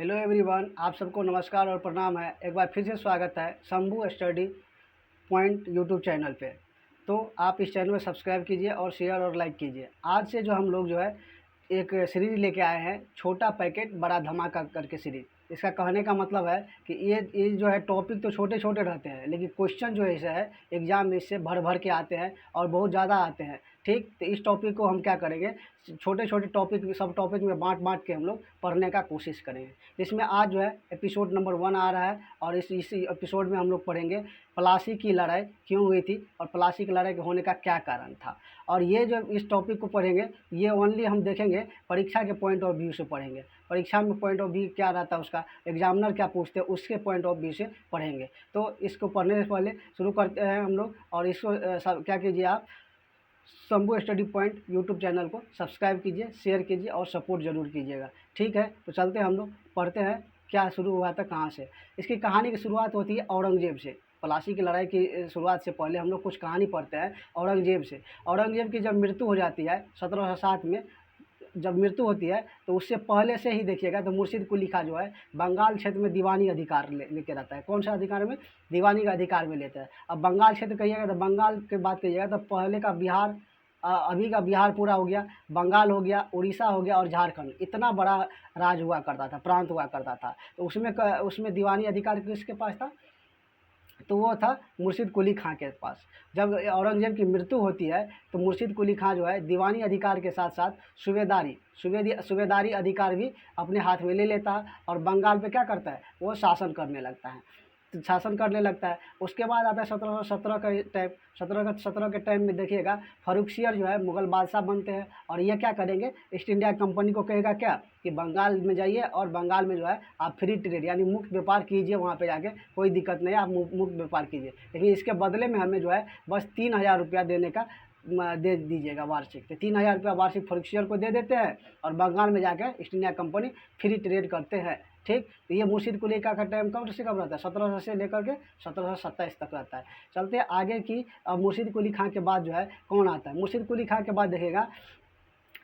Hello everyone, आप सबको नमस्कार और प्रणाम है। एक बार फिर से स्वागत है Shambhu study point YouTube channel पे। तो आप इस चैनल में सब्सक्राइब कीजिए और शेयर और लाइक कीजिए। आज से जो हम लोग जो है एक सीरीज़ लेके आए हैं, छोटा पैकेट बड़ा धमाका करके सीरीज़। इसका कहने का मतलब है कि ये जो है टॉपिक तो छोटे छोटे रहते हैं, लेकिन क्वेश्चन जो ऐसे है एग्ज़ाम में इससे भर भर के आते हैं और बहुत ज़्यादा आते हैं। ठीक, तो इस टॉपिक को हम क्या करेंगे, छोटे छोटे टॉपिक सब टॉपिक में बांट बांट के हम लोग पढ़ने का कोशिश करेंगे। जिसमें आज जो है एपिसोड नंबर 1 आ रहा है और इस एपिसोड में हम लोग पढ़ेंगे प्लासी की लड़ाई क्यों हुई थी और प्लासी की लड़ाई होने का क्या कारण था। और ये जो इस टॉपिक को पढ़ेंगे ये ओनली हम देखेंगे परीक्षा के पॉइंट ऑफ व्यू से पढ़ेंगे। परीक्षा में पॉइंट ऑफ व्यू क्या रहता है, उसका एग्जामिनर क्या पूछते हैं उसके पॉइंट ऑफ व्यू से पढ़ेंगे। तो इसको पढ़ने से पहले शुरू करते हैं हम लोग। और इसको क्या कीजिए, आप Shambhu study point YouTube channel को सब्सक्राइब कीजिए, शेयर कीजिए और सपोर्ट ज़रूर कीजिएगा। ठीक है, तो चलते हैं हम लोग पढ़ते हैं क्या शुरू हुआ था, कहाँ से। इसकी कहानी की शुरुआत होती है औरंगजेब से। प्लासी की लड़ाई की शुरुआत से पहले हम लोग कुछ कहानी पढ़ते हैं औरंगजेब से। औरंगजेब की जब मृत्यु हो जाती है 1707 में, जब मृत्यु होती है तो उससे पहले से ही देखिएगा तो मुर्शिद कुली खां जो है बंगाल क्षेत्र में दीवानी अधिकार लेके रहता है। कौन सा अधिकार में? दीवानी का अधिकार में लेता है। अब बंगाल क्षेत्र कहिएगा तो बंगाल के बात कहिएगा तो पहले का बिहार, अभी का बिहार पूरा हो गया, बंगाल हो गया, उड़ीसा हो गया और झारखंड। इतना बड़ा राज हुआ करता था, प्रांत हुआ करता था। तो उसमें दीवानी अधिकार किसके पास था? तो वो था मुर्शिद कुली खां के पास। जब औरंगजेब की मृत्यु होती है तो मुर्शिद कुली खां जो है दीवानी अधिकार के साथ साथ सूबेदारी अधिकार भी अपने हाथ में ले लेता है और बंगाल पे क्या करता है, वो शासन करने लगता है। तो शासन करने लगता है। उसके बाद आता है 1717 का टाइम। 1717 के टाइम में देखिएगा फर्रुखसियर जो है मुगल बादशाह बनते हैं और ये क्या करेंगे, ईस्ट इंडिया कंपनी को कहेगा क्या कि बंगाल में जाइए और बंगाल में जो है आप फ्री ट्रेड यानी मुक्त व्यापार कीजिए, वहाँ पे जाके कोई दिक्कत नहीं है, आप मुक्त व्यापार कीजिए, लेकिन इसके बदले में हमें जो है बस 3000 रुपया देने का दे दीजिएगा वार्षिक। तो 3000 रुपया वार्षिक फर्रुखसियर को दे देते हैं और बंगाल में जाकर east India company free trade करते हैं। ठीक, तो ये मुर्शिद कुली खां का टाइम कब से कब रहता है? 1700 से लेकर के 1727 तक रहता है। चलते आगे की। अब मुर्शिद कुली खां के बाद जो है कौन आता है? मुर्शिद कुली खां के बाद देखिएगा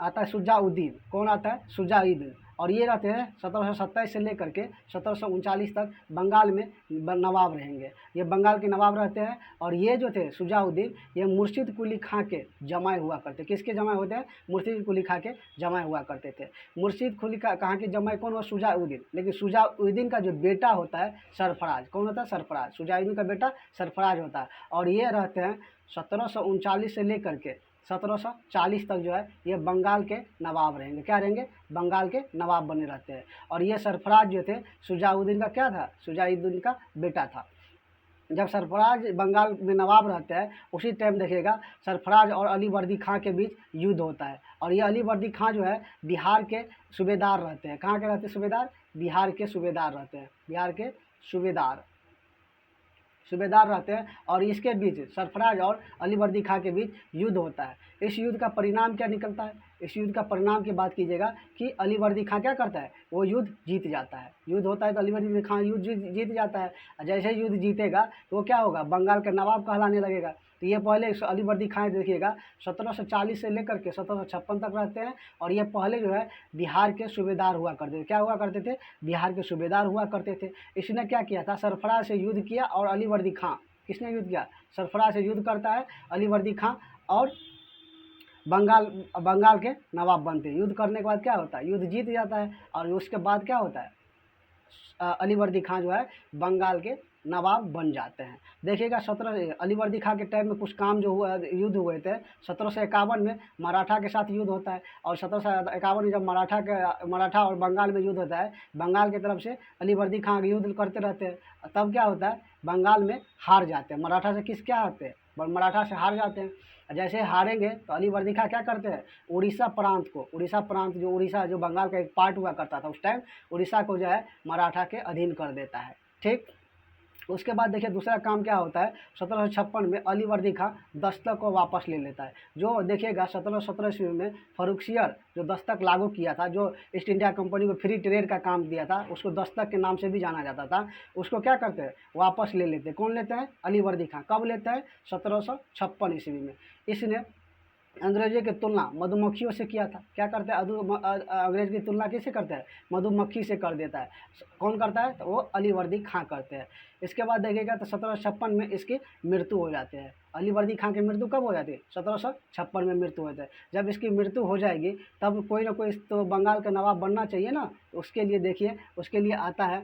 आता है शुजाउद्दीन। कौन आता है? शुजाउद्दीन। और ये रहते हैं 1727 से लेकर के 1739 तक बंगाल में नवाब रहेंगे। ये बंगाल के नवाब रहते हैं। और ये जो थे शुजाउद्दीन, ये मुर्शिद कुली खां के जमाए हुआ करते। किसके जमाए होते हैं? मुर्शिद कुली खां के जमाए हुआ करते थे। मुर्शिद कुली खां के जमाए कौन हुआ? शुजाउद्दीन। लेकिन शुजाउद्दीन का जो बेटा होता है सरफराज। कौन होता है? सरफराज। शुजाउद्दीन का बेटा सरफराज होता है। और ये रहते हैं 1739 से लेकर के 1740 तक जो है ये बंगाल के नवाब रहेंगे। क्या रहेंगे? बंगाल के नवाब बने रहते हैं। और ये सरफराज जो थे शुजाउद्दीन का क्या था? शुजाउद्दीन का बेटा था। जब सरफराज बंगाल में नवाब रहते हैं उसी टाइम देखिएगा सरफराज और अली वर्दी खां के बीच युद्ध होता है। और ये अली वर्दी खां जो है बिहार के सूबेदार रहते हैं। कहाँ के रहते हैं सूबेदार? बिहार के सूबेदार रहते हैं। बिहार के सूबेदार रहते हैं। और इसके बीच सरफराज और अली वर्दी खां के बीच युद्ध होता है। इस युद्ध का परिणाम क्या निकलता है? इस युद्ध का परिणाम की बात कीजिएगा कि अली वर्दी खां क्या करता है, वो युद्ध जीत जाता है। युद्ध होता है तो अली वर्दी खां युद्ध जीत जाता है। जैसे युद्ध जीतेगा तो वो क्या होगा, बंगाल का नवाब कहलाने लगेगा। तो ये पहले अली वर्दी खां देखिएगा 1740 से लेकर के 1756 तक रहते हैं। और ये पहले जो है बिहार के सूबेदार हुआ करते थे। क्या हुआ करते थे? बिहार के सूबेदार हुआ करते थे। इसने क्या किया था, सरफराज से युद्ध किया। और अली वर्दी खां, किसने युद्ध किया? सरफराज से युद्ध करता है अली वर्दी खां और बंगाल के नवाब बनते हैं। युद्ध करने के बाद क्या होता है, युद्ध जीत जाता है। और उसके बाद क्या होता है, अली वर्दी खां जो है बंगाल के नवाब बन जाते हैं। देखिएगा अली वर्दी खां के टाइम में कुछ काम जो हुआ, युद्ध हुए थे 1751 में मराठा के साथ युद्ध होता है। और 1751 में जब मराठा और बंगाल में युद्ध होता है, बंगाल की तरफ से अली वर्दी खां युद्ध करते रहते हैं। तब क्या होता है, बंगाल में हार जाते हैं। मराठा से क्या होते हैं, मराठा से हार जाते हैं। जैसे हारेंगे तो अली वर्दी खां क्या करते हैं, उड़ीसा प्रांत जो उड़ीसा जो बंगाल का एक पार्ट हुआ करता था उस टाइम, उड़ीसा को जो है मराठा के अधीन कर देता है। ठीक, उसके बाद देखिए दूसरा काम क्या होता है, 1756 में अली वर्दी खां दस्तक को वापस ले लेता है। जो देखिएगा 1717 ईस्वी में फर्रुखसियर जो दस्तक लागू किया था, जो ईस्ट इंडिया कंपनी को फ्री ट्रेड का काम दिया था, उसको दस्तक के नाम से भी जाना जाता था, उसको क्या करते हैं, वापस ले लेते हैं। कौन लेते हैं? अली वर्दी खां। कब लेते हैं? 1756 ईस्वी में। इसने अंग्रेजों की तुलना मधुमक्खियों से किया था। क्या करते हैं, अंग्रेज की तुलना किससे करते हैं, मधुमक्खी से कर देता है। कौन करता है, तो वो अली वर्दी खां करते हैं। इसके बाद देखिएगा तो 1756 में इसकी मृत्यु हो जाती है। अली वर्दी खां की मृत्यु कब हो जाती है, 1756 में मृत्यु होती है। जब इसकी मृत्यु हो जाएगी तब कोई ना कोई तो बंगाल का नवाब बनना चाहिए ना, उसके लिए देखिए, उसके लिए आता है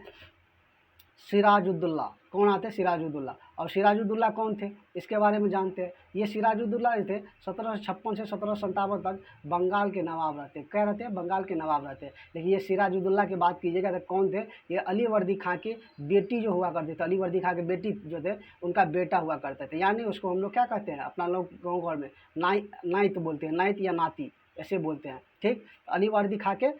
सिराजुद्दौला। कौन आते हैं, सिराजुद्दौला। और सिराजुद्दौला कौन थे, इसके बारे में जानते हैं। ये सिराजुद्दौला थे 1756 से 1757 तक बंगाल के नवाब रहते। क्या रहते हैं, बंगाल के नवाब रहते हैं। लेकिन ये सिराजुद्दौला की बात कीजिएगा तो कौन थे, ये अली वर्दी खां की बेटी जो हुआ करती थी, अली वर्दी खां की बेटी जो थे उनका बेटा हुआ करते थे। यानी उसको हम लोग क्या कहते हैं, अपना लोग गाँव घर में नाइत बोलते हैं, नाइत या नाती ऐसे बोलते हैं। ठीक, अली वर्दी खां के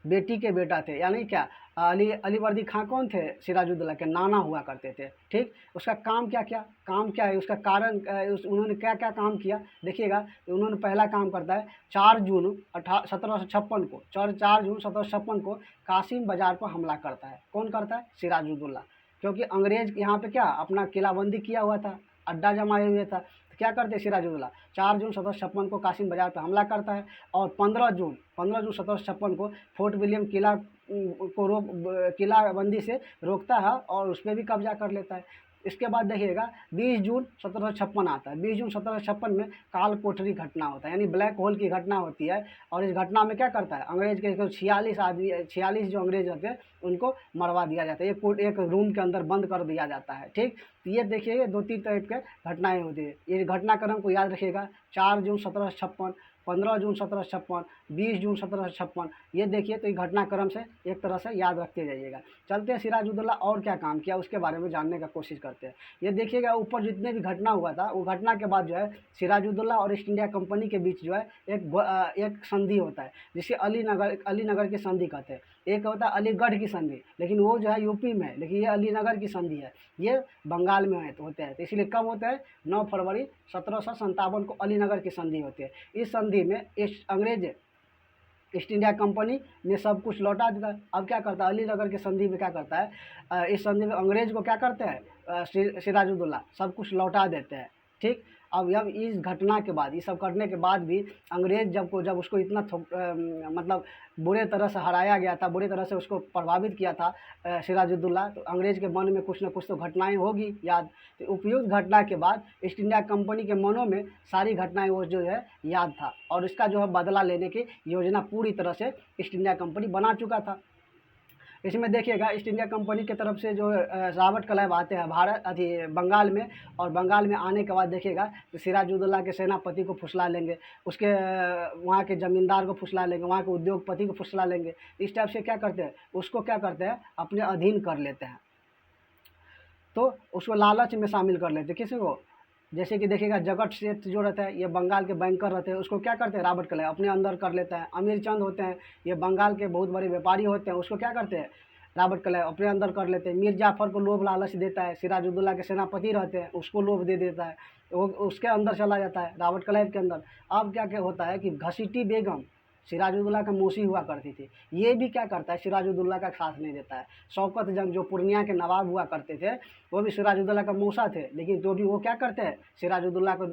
बेटी के बेटा थे। यानी क्या, अली वर्दी खां कौन थे, सिराजुद्दौला के नाना हुआ करते थे। ठीक, उसका काम क्या है, उसका कारण उन्होंने क्या क्या काम किया देखिएगा। उन्होंने पहला काम करता है 4 जून 1756 को 4 जून 1756 को कासिम बाजार पर हमला करता है। कौन करता है, सिराजुद्दौला। क्योंकि अंग्रेज यहाँ पे क्या अपना किलाबंदी किया हुआ था, अड्डा जमाए हुए था। तो क्या करते हैं सिराजुद्दौला, 4 जून 1756 को कासिम बाजार पर हमला करता है और 15 जून 1756 को फोर्ट विलियम किला को किलाबंदी से रोकता है और उस पर भी कब्जा कर लेता है। इसके बाद देखिएगा 20 जून 1756 आता है। 20 जून 1756 में काल कोठरी घटना होता है, यानी ब्लैक होल की घटना होती है। और इस घटना में क्या करता है, अंग्रेज के 46 जो अंग्रेज होते हैं उनको मरवा दिया जाता है। एक रूम के अंदर बंद कर दिया जाता है। ठीक, तो ये देखिए 2-3 टाइप के घटनाएं होती है। ये घटनाक्रम को याद रखिएगा, 4 जून 1756, 15 जून 1756, 20 जून 1756, ये देखिए। तो ये घटनाक्रम से एक तरह से याद रखते जाइएगा। चलते हैं सिराजुद्दौला और क्या काम किया उसके बारे में जानने का कोशिश करते हैं। ये देखिएगा ऊपर जितने भी घटना हुआ था, वो घटना के बाद जो है सिराजुद्दौला और ईस्ट इंडिया कंपनी के बीच जो है एक संधि होता है, जिसे अलीनगर की संधि कहते हैं। एक होता है अलीगढ़ की संधि, लेकिन वो जो है यूपी में है, लेकिन ये अलीनगर की संधि है, ये बंगाल में होते हैं। तो इसलिए कब होता है, 9 फरवरी 1757 को अलीनगर की संधि होती है। इस संधि में अंग्रेज ईस्ट इंडिया कंपनी ने सब कुछ लौटा देता है। अब क्या करता है, अलीनगर की संधि में क्या करता है, इस संधि में अंग्रेज को क्या करते हैं, सिराजुद्दौला सब कुछ लौटा देते हैं। ठीक, अब इस घटना के बाद, ये सब करने के बाद भी अंग्रेज जब उसको इतना मतलब बुरे तरह से हराया गया था, बुरी तरह से उसको प्रभावित किया था सिराजुद्दौला, तो अंग्रेज के मन में कुछ ना कुछ तो घटनाएं होगी याद। तो उपयुक्त घटना के बाद ईस्ट इंडिया कंपनी के मनों में सारी घटनाएं वो जो है याद था, और इसका जो है बदला लेने की योजना पूरी तरह से ईस्ट इंडिया कंपनी बना चुका था। इसमें देखिएगा ईस्ट इंडिया कंपनी की तरफ से जो रॉबर्ट क्लाइव आते हैं बंगाल में, और बंगाल में आने के बाद देखिएगा तो सिराजुद्दौला के सेनापति को फुसला लेंगे, उसके वहाँ के ज़मींदार को फुसला लेंगे, वहाँ के उद्योगपति को फुसला लेंगे। इस टाइप से क्या करते हैं, उसको क्या करते हैं, अपने अधीन कर लेते हैं। तो उसको लालच में शामिल कर लेते हैं, किसी को, जैसे कि देखिएगा जगत सेठ जो रहता है, ये बंगाल के बैंकर रहते हैं, उसको क्या करते हैं, रॉबर्ट क्लाइव अपने अंदर कर लेता है। अमीर चंद होते हैं, ये बंगाल के बहुत बड़े व्यापारी होते हैं, उसको क्या करते हैं, रॉबर्ट क्लाइव अपने अंदर कर लेते हैं। मीर जाफ़र को लोभ लालच देता है, सिराजुद्दौला के सेनापति रहते हैं, उसको लोभ दे देता है, वो उसके अंदर चला जाता है, रॉबर्ट क्लाइव के अंदर। अब क्या होता है कि घसीटी बेगम सिराजुद्दौला का मौसी हुआ करती थी, ये भी क्या करता है, सिराजुद्दौला का साथ नहीं देता है। शौकत जंग जो पूर्णिया के नवाब हुआ करते थे, वो भी सिराजुद्दौला का मौसा थे, लेकिन तो भी वो क्या करते हैं, सिराजुद्दौला को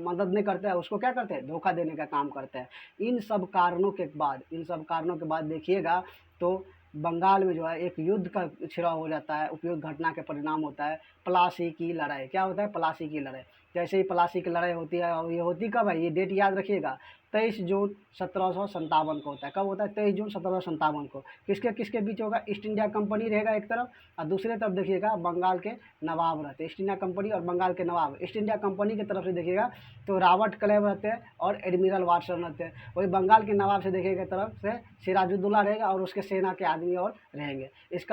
मदद नहीं करते हैं, उसको क्या करते हैं, धोखा देने का काम करते हैं। इन सब कारणों के बाद देखिएगा तो बंगाल में जो है एक युद्ध का छिड़ाव हो जाता है। उपयुक्त घटना के परिणाम होता है प्लासी की लड़ाई। क्या होता है, प्लासी की लड़ाई। जैसे ही प्लासी की लड़ाई होती है, और ये होती कब है, ये डेट याद रखिएगा, 23 जून 1757 को होता है। कब होता है, 23 जून 1757 को। किसके किसके बीच होगा, ईस्ट इंडिया कंपनी रहेगा एक तरफ, और दूसरे तरफ देखिएगा बंगाल के नवाब रहते हैं। ईस्ट इंडिया कंपनी और बंगाल के नवाब। ईस्ट इंडिया कंपनी की तरफ से देखिएगा तो रॉबर्ट क्लाइव रहते हैं और एडमिरल वाटसन रहते हैं। वही बंगाल के नवाब से देखिएगा तरफ से सिराजुद्दौला रहेगा और उसके सेना के आदमी और रहेंगे। इस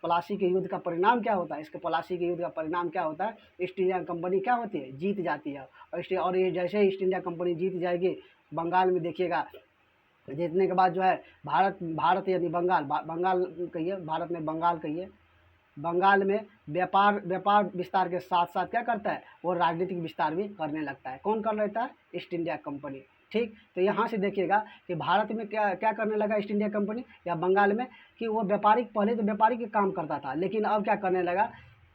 प्लासी के युद्ध का परिणाम क्या होता है, इसके प्लासी के युद्ध का परिणाम क्या होता है, ईस्ट इंडिया कंपनी क्या होती है, जीत जाती है। और ये जैसे ही ईस्ट इंडिया कंपनी जीत जाएगी, बंगाल में देखिएगा जीतने के बाद जो है भारत यानी बंगाल कहिए, भारत में बंगाल कहिए, बंगाल में व्यापार विस्तार के साथ साथ क्या करता है, वो राजनीतिक विस्तार भी करने लगता है। कौन कर लेता है, ईस्ट इंडिया कंपनी। ठीक, तो यहाँ से देखिएगा कि भारत में क्या क्या करने लगा ईस्ट इंडिया कंपनी या बंगाल में, कि वो पहले तो व्यापारिक काम करता था, लेकिन अब क्या करने लगा,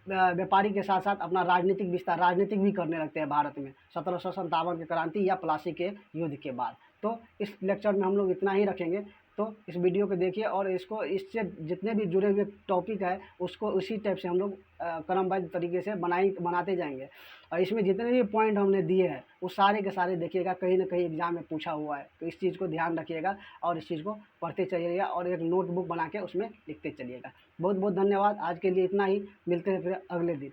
व्यापारी के साथ साथ अपना राजनीतिक विस्तार राजनीतिक भी करने लगते हैं भारत में 1757 की क्रांति या प्लासी के युद्ध के बाद। तो इस लेक्चर में हम लोग इतना ही रखेंगे। तो इस वीडियो को देखिए और इसको इससे जितने भी जुड़े हुए टॉपिक है उसको उसी टाइप से हम लोग क्रमबद्ध तरीके से बनाते जाएंगे। और इसमें जितने भी पॉइंट हमने दिए हैं वो सारे के सारे देखिएगा, कहीं ना कहीं एग्जाम में पूछा हुआ है। तो इस चीज़ को ध्यान रखिएगा और इस चीज़ को पढ़ते चलिएगा और एक नोटबुक बना के उसमें लिखते चलिएगा। बहुत बहुत धन्यवाद। आज के लिए इतना ही, मिलते हैं फिर अगले दिन।